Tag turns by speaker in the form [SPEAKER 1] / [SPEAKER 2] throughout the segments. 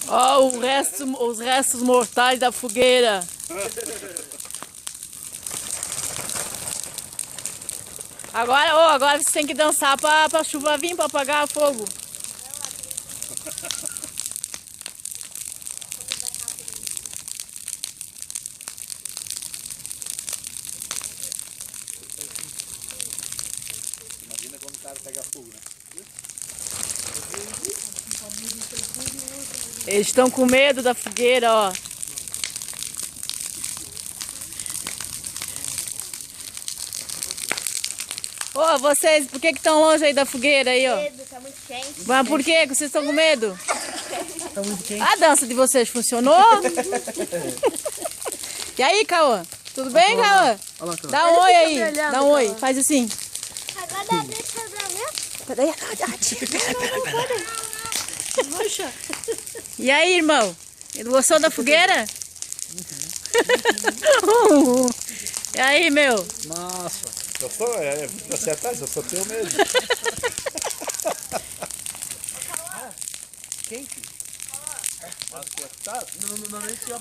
[SPEAKER 1] Ó, os restos mortais da fogueira. Agora você tem que dançar pra chuva vir, pra apagar o fogo.
[SPEAKER 2] Imagina quando o cara pega fogo, né?
[SPEAKER 1] Eles estão com medo da fogueira, ó. Ô, vocês, por que estão longe aí da fogueira aí, ó?
[SPEAKER 3] Medo, tá muito quente.
[SPEAKER 1] Mas por que vocês estão com medo?
[SPEAKER 2] Tá muito quente.
[SPEAKER 1] A dança de vocês funcionou? E aí, Cauã? Tudo bem, Cauã?
[SPEAKER 2] Olha lá, cara.
[SPEAKER 1] Dá um oi aí, dá um oi, faz assim.
[SPEAKER 3] Agora deixa pra ver.
[SPEAKER 1] Peraí, E aí, irmão? Ele gostou da fogueira? E aí, meu?
[SPEAKER 2] Nossa. Eu sou, você atrás, eu sou teu mesmo. Quente?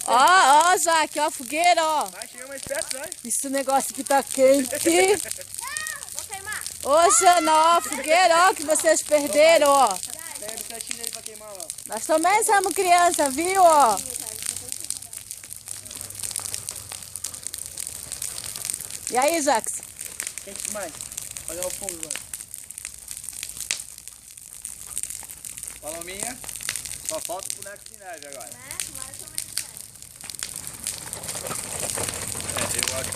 [SPEAKER 1] Ó, Jaque, ó a fogueira, ó.
[SPEAKER 2] Vai, chega mais perto, vai.
[SPEAKER 1] Esse negócio aqui tá quente.
[SPEAKER 3] Vou queimar.
[SPEAKER 1] Ô, Jana, ó a fogueira, ó, que vocês perderam, ó.
[SPEAKER 2] Pega o bicicletinho aí pra queimar, ó.
[SPEAKER 1] Nós também somos criança, viu, ó? E aí, Jax?
[SPEAKER 2] Quente demais. Olha o fogo, vai. Palominha. Só falta o boneco de neve agora. Eu acho.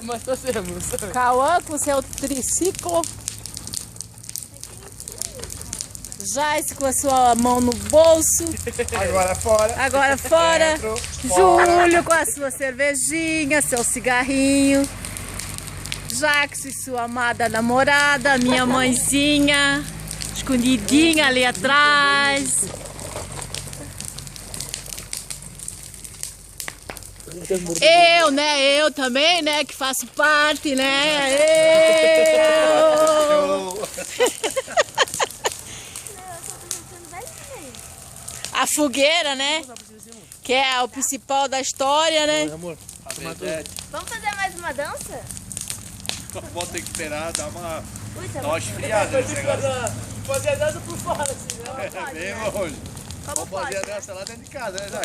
[SPEAKER 2] Mas torcemos.
[SPEAKER 1] Cauã com seu triciclo. Jace com a sua mão no bolso.
[SPEAKER 2] Agora fora.
[SPEAKER 1] Agora fora.
[SPEAKER 2] Dentro,
[SPEAKER 1] Júlio com a sua cervejinha, seu cigarrinho. Jax e sua amada namorada, minha mãezinha, escondidinha ali atrás. Eu, né? Eu também, né? Que faço parte, né? Eu! A fogueira, né? Que é o principal da história, né?
[SPEAKER 2] Amor,
[SPEAKER 3] Vamos fazer mais uma dança?
[SPEAKER 2] vou ter que esperar dar uma
[SPEAKER 3] Ui, tá
[SPEAKER 2] esfriada nesse negócio.
[SPEAKER 1] Fazer a dança por fora, assim, né?
[SPEAKER 2] É bem longe.
[SPEAKER 3] Como
[SPEAKER 2] Vamos fazer a
[SPEAKER 3] pode?
[SPEAKER 2] dança lá dentro de casa, né, Zé?